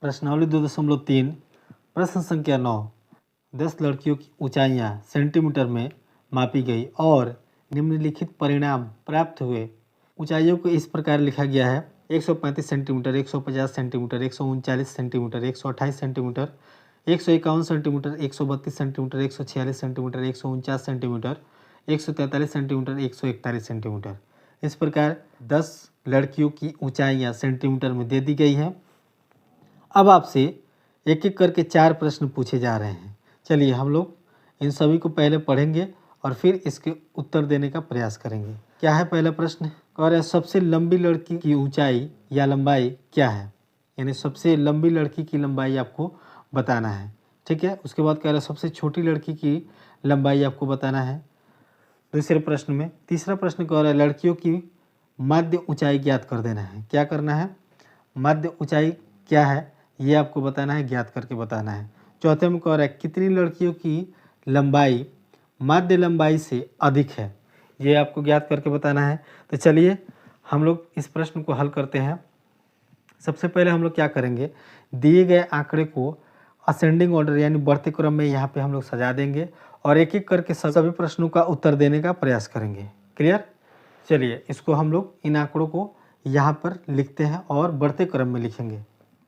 प्रश्नावली 2.3 प्रश्न संख्या 9 10 लड़कियों की ऊंचाइयां सेंटीमीटर में मापी गई और निम्नलिखित परिणाम प्राप्त हुए। ऊंचाइयों को इस प्रकार लिखा गया है 135 centimetre, 150 centimetre, 139 centimetre, 128 centimetre, 151 centimetre, 132 centimetre, 146 centimetre, 149 centimetre, 143 centimetre, 141 centimetre. इस प्रकार 10 लड़कियों की ऊंचाइयां सेंटीमीटर में दे दी गई हैं। अब आपसे एक एक करके 4 प्रश्न पूछे जा रहे हैं। चलिए हम लोग इन सभी को पहले पढ़ेंगे और फिर इसके उत्तर देने का प्रयास करेंगे। क्या है पहला प्रश्न? कह रहा है सबसे लंबी लड़की की ऊंचाई या लंबाई क्या है, यानी सबसे लंबी लड़की की लंबाई आपको बताना है। ठीक है, उसके बाद कह रहा है सबसे छोटी लड़की की लंबाई आपको बताना है दूसरे प्रश्न में। तीसरा प्रश्न कह रहा है लड़कियों की माध्य ऊंचाई ज्ञात कर देना है। क्या करना है? माध्य ऊंचाई क्या है ये आपको बताना है, ज्ञात करके बताना है। चौथे में कह रहा है कितनी लड़कियों की लंबाई माध्य लंबाई से अधिक है, ये आपको ज्ञात करके बताना है। तो चलिए हम लोग इस प्रश्न को हल करते हैं। सबसे पहले हम लोग क्या करेंगे, दिए गए आंकड़े को असेंडिंग ऑर्डर यानी बढ़ते क्रम में यहाँ पे हम लोग सजा देंगे और एक एक करके सभी प्रश्नों का उत्तर देने का प्रयास करेंगे। क्लियर? चलिए इसको हम लोग इन आंकड़ों को यहाँ पर लिखते हैं और बढ़ते क्रम में लिखेंगे।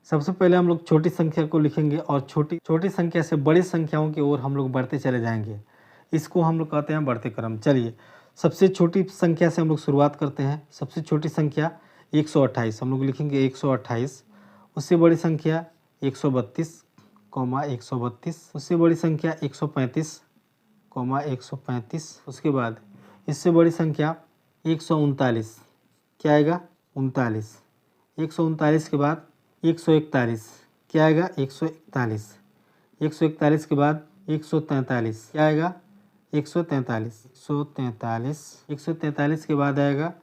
सबसे पहले हम लोग छोटी संख्या को लिखेंगे और छोटी संख्या से बड़ी संख्याओं की ओर हम लोग बढ़ते चले जाएंगे। इसको हम लोग कहते हैं बढ़ते क्रम। चलिए सबसे छोटी संख्या से हम लोग शुरुआत करते हैं। सबसे छोटी संख्या 128 हम लोग लिखेंगे 128। उससे बड़ी संख्या 132, 132। उससे बड़ी संख्या 135, 135। उसके बाद इससे बड़ी संख्या 139, क्या आएगा? 39। 139 के बाद 141, क्या आएगा? 141। 141 के बाद 143, क्या आएगा? 143। 143 के बाद आएगा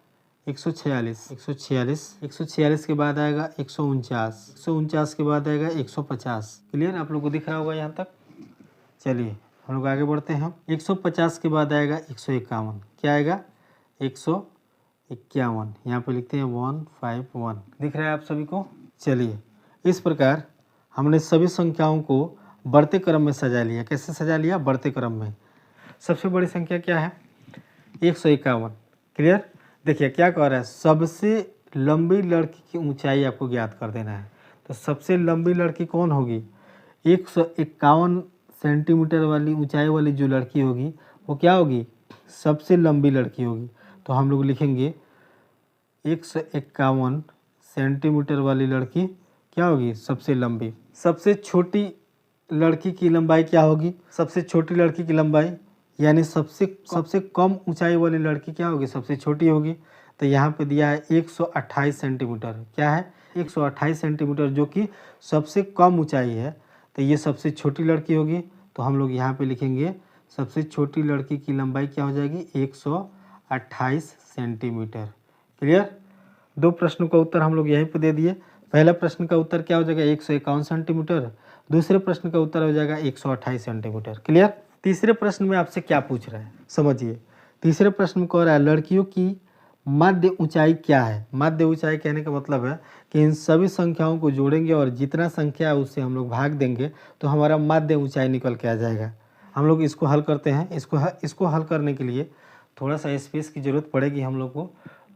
146। 146 के बाद आएगा 149। 149 के बाद आएगा 150। क्लियर? आप लोग को दिख रहा होगा यहाँ तक। चलिए हम लोग आगे बढ़ते हैं। 150 के बाद आएगा 151, क्या आएगा? 151। यहाँ पे लिखते हैं 151। दिख रहा है आप सभी को। चलिए इस प्रकार हमने सभी संख्याओं को बढ़ते क्रम में सजा लिया। कैसे सजा लिया? बढ़ते क्रम में। सबसे बड़ी संख्या क्या है? 151। क्लियर? देखिए क्या कह रहा है, सबसे लंबी लड़की की ऊंचाई आपको ज्ञात कर देना है। तो सबसे लंबी लड़की कौन होगी? 151 सेंटीमीटर वाली ऊंचाई वाली जो लड़की होगी वो क्या होगी? सबसे लंबी लड़की होगी। तो हम लोग लिखेंगे 151 सेंटीमीटर वाली लड़की क्या होगी? सबसे लंबी। सबसे छोटी लड़की की लंबाई क्या होगी? सबसे छोटी लड़की की लंबाई यानी सबसे कम ऊंचाई वाली लड़की क्या होगी? सबसे छोटी होगी। तो यहाँ पे दिया है 128 सेंटीमीटर। क्या है? 128 सेंटीमीटर जो कि सबसे कम ऊंचाई है। तो ये सबसे छोटी लड़की होगी। तो हम लोग यहाँ पे लिखेंगे सबसे छोटी लड़की की लंबाई क्या हो जाएगी? 128 सेंटीमीटर। क्लियर? 2 प्रश्नों का उत्तर हम लोग यहीं पे दे दिए। पहला प्रश्न का उत्तर क्या हो जाएगा? 151 सेंटीमीटर। दूसरे प्रश्न का उत्तर हो जाएगा 128 सेंटीमीटर। क्लियर? तीसरे प्रश्न में आपसे क्या पूछ रहा है समझिए। तीसरे प्रश्न में कह रहा है लड़कियों की माध्य ऊंचाई क्या है। माध्य ऊंचाई कहने का मतलब है कि इन सभी संख्याओं को जोड़ेंगे और जितना संख्या है उससे हम लोग भाग देंगे तो हमारा माध्य ऊंचाई निकल के आ जाएगा। हम लोग इसको हल करते हैं। इसको हल करने के लिए थोड़ा सा स्पेस की ज़रूरत पड़ेगी हम लोग को।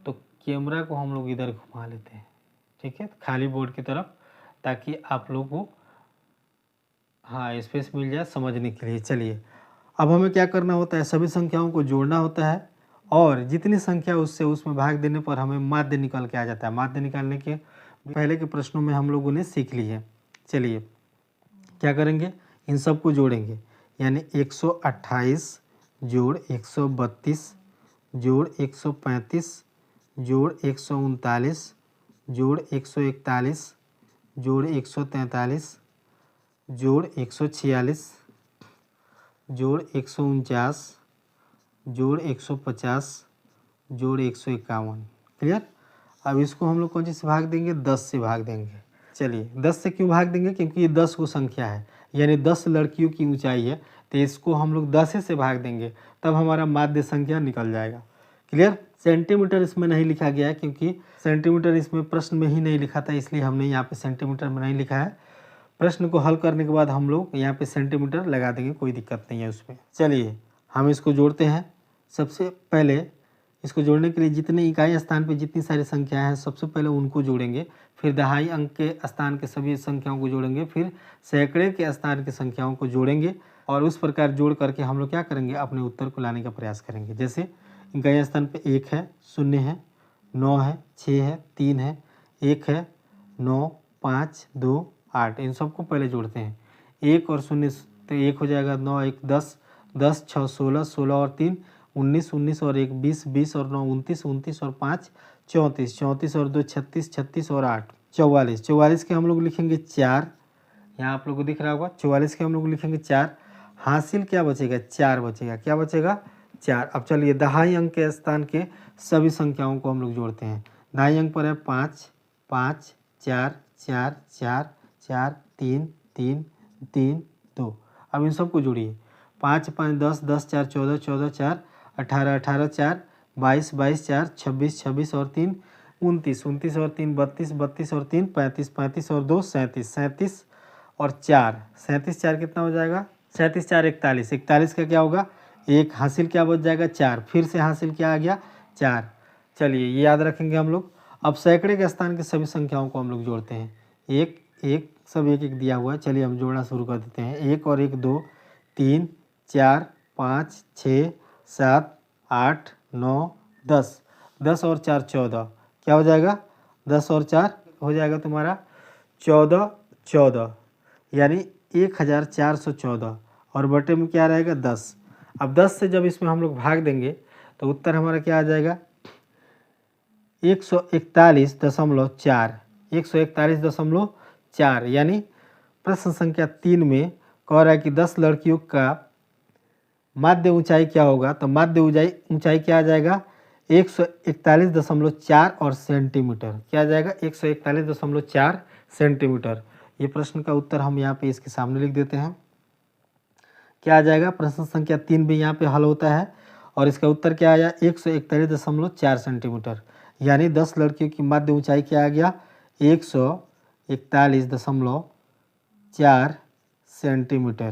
तो कैमरा को हम लोग इधर घुमा लेते हैं, ठीक है, खाली बोर्ड की तरफ, ताकि आप लोग को हाँ स्पेस मिल जाए समझने के लिए। चलिए अब हमें क्या करना होता है, सभी संख्याओं को जोड़ना होता है और जितनी संख्या उससे उसमें भाग देने पर हमें माध्य निकल के आ जाता है। माध्य निकालने के पहले के प्रश्नों में हम लोगों ने सीख ली है। चलिए क्या करेंगे, इन सब को जोड़ेंगे यानी 128 जोड़ 132 जोड़ 135 जोड़ 139 जोड़ 141 जोड़ 143 जोड़ 146 जोड़ 149 जोड़ 150 जोड़ 151। क्लियर? अब इसको हम लोग कौन चीज़ से भाग देंगे? 10 से भाग देंगे। चलिए 10 से क्यों भाग देंगे? क्योंकि ये 10 को संख्या है, यानी 10 लड़कियों की ऊंचाई है। तो इसको हम लोग 10 से भाग देंगे तब हमारा माध्य संख्या निकल जाएगा। क्लियर? सेंटीमीटर इसमें नहीं लिखा गया है क्योंकि सेंटीमीटर इसमें प्रश्न में ही नहीं लिखा था, इसलिए हमने यहाँ पे सेंटीमीटर में नहीं लिखा है। प्रश्न को हल करने के बाद हम लोग यहाँ पे सेंटीमीटर लगा देंगे, कोई दिक्कत नहीं है उसमें। चलिए हम इसको जोड़ते हैं। सबसे पहले इसको जोड़ने के लिए जितने इकाई स्थान पे जितनी सारी संख्याएं हैं सबसे पहले उनको जोड़ेंगे, फिर दहाई अंक के स्थान के सभी संख्याओं को जोड़ेंगे, फिर सैकड़े के स्थान की संख्याओं को जोड़ेंगे और उस प्रकार जोड़ करके हम लोग क्या करेंगे, अपने उत्तर को लाने का प्रयास करेंगे। जैसे इकाई स्थान पे 1 है, 0 है, 9 है, 6 है, 3 है, 1 है, 9, 5, 2, 8, इन सबको पहले जोड़ते हैं। 1 और 0 तो 1 हो जाएगा, 9 1 10, 10 6 16, 16 और 3 19, 19 और 1 20, 20 और 9 29, 29 और 5 34, 34 और 2 36, 36 और 8 44, 44 के हम लोग लिखेंगे 4, यहाँ आप लोग को दिख रहा होगा। 44 के हम लोग लिखेंगे 4, हासिल क्या बचेगा, 4 बचेगा, क्या बचेगा, 4। अब चलिए दहाई अंक के स्थान के सभी संख्याओं को हम लोग जोड़ते हैं। दहाई अंक पर है 5 5 4 4 4 4 3 3 3 2। अब इन सबको जोड़िए। 5 5 10 10 4 14 14 4 18 18 4 22 22 4 26 26 और 3 29 29 और 3 32 32 और 3 35 35 और 2 37 37 और 4 37 4 कितना हो जाएगा, 37 4 41, 41 का क्या होगा, 1 हासिल क्या बच जाएगा, 4, फिर से हासिल क्या आ गया, 4। चलिए ये याद रखेंगे हम लोग। अब सैकड़े के स्थान के सभी संख्याओं को हम लोग जोड़ते हैं। 1 1 सब 1 1 दिया हुआ है। चलिए हम जोड़ना शुरू कर देते हैं। 1 और 1 2 3 4 5 6 7 8 9 10, 10 और 4 14, क्या हो जाएगा, 10 और 4 हो जाएगा तुम्हारा 14 14, यानी 1414 और बटे में क्या रहेगा, 10। अब 10 से जब इसमें हम लोग भाग देंगे तो उत्तर हमारा क्या आ जाएगा, 141.4, 141.4, यानी प्रश्न संख्या 3 में कह रहा है कि 10 लड़कियों का माध्य ऊंचाई क्या होगा, तो माध्य ऊंचाई क्या आ जाएगा, 141.4 और सेंटीमीटर, क्या आ जाएगा, 141.4 सेंटीमीटर। ये प्रश्न का उत्तर हम यहाँ पे इसके सामने लिख देते हैं। क्या आ जाएगा, प्रश्न संख्या 3 भी यहाँ पे हल होता है और इसका उत्तर क्या आया, 141.4 सेंटीमीटर, यानी 10 लड़कियों की माध्य ऊंचाई क्या आ गया, 141.4 सेंटीमीटर।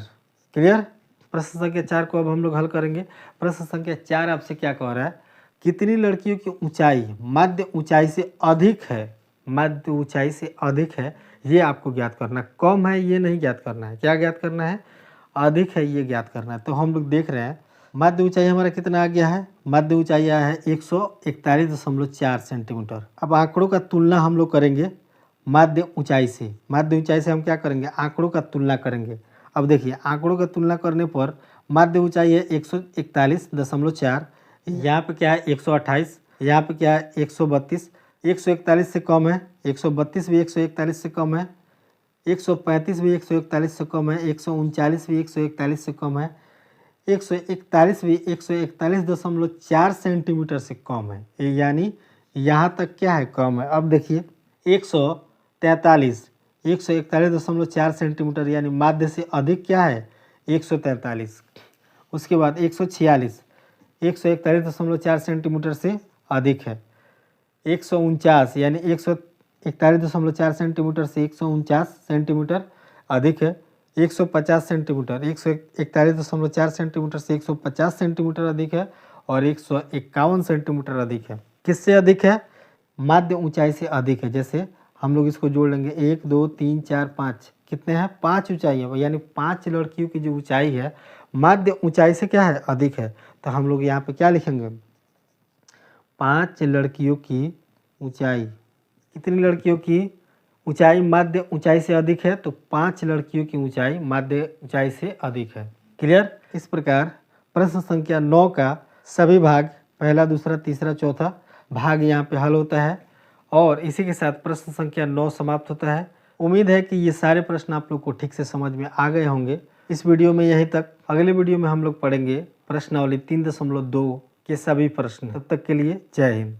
क्लियर। प्रश्न संख्या 4 को अब हम लोग हल करेंगे। प्रश्न संख्या 4 आपसे क्या कह रहा है, कितनी लड़कियों की ऊंचाई माध्य ऊंचाई से अधिक है, माध्य ऊंचाई से अधिक है, ये आपको ज्ञात करना है। कम है ये नहीं ज्ञात करना है, क्या ज्ञात करना है, अधिक है ये ज्ञात करना है। तो हम लोग देख रहे हैं माध्य ऊंचाई हमारा कितना आ गया है, माध्य ऊंचाई आया है 141.4 सेंटीमीटर। अब आंकड़ों का तुलना हम लोग करेंगे माध्य ऊंचाई से। माध्य ऊंचाई से हम क्या करेंगे, आंकड़ों का तुलना करेंगे। अब देखिए आंकड़ों का तुलना करने पर माध्य ऊंचाई है 141.4, यहाँ पे क्या है 128, यहाँ पे क्या है 132, 141 से कम है, 132 भी 141 से कम है, 135 भी 141 से कम है, 139 भी 141 से कम है, 141 भी 141.4 सेंटीमीटर से कम है, यानी यहाँ तक क्या है, कम है। अब देखिए 141.4 सेंटीमीटर यानी माध्य से अधिक क्या है, 143। उसके बाद 146 141.4 सेंटीमीटर से अधिक है, 149 यानी 141.4 सेंटीमीटर से 149 सेंटीमीटर अधिक है, 150 सेंटीमीटर 141.4 सेंटीमीटर से 150 सेंटीमीटर अधिक है और 151 सेंटीमीटर अधिक है। किससे अधिक है, माध्य ऊंचाई से अधिक है। जैसे हम लोग इसको जोड़ लेंगे 1 2 3 4 5, कितने हैं, 5 ऊंचाई है, यानी 5 लड़कियों की जो ऊंचाई है माध्य ऊंचाई से क्या है, अधिक है। तो हम लोग यहाँ पे क्या लिखेंगे, 5 लड़कियों की ऊंचाई, कितनी लड़कियों की ऊंचाई माध्य ऊंचाई से अधिक है, तो 5 लड़कियों की ऊंचाई माध्य ऊंचाई से अधिक है। क्लियर। इस प्रकार प्रश्न संख्या 9 का सभी भाग, पहला दूसरा तीसरा चौथा भाग यहाँ पे हल होता है और इसी के साथ प्रश्न संख्या 9 समाप्त होता है। उम्मीद है कि ये सारे प्रश्न आप लोग को ठीक से समझ में आ गए होंगे। इस वीडियो में यहीं तक। अगले वीडियो में हम लोग पढ़ेंगे प्रश्नावली 3.2 के सभी प्रश्न। तब तक के लिए जय हिंद।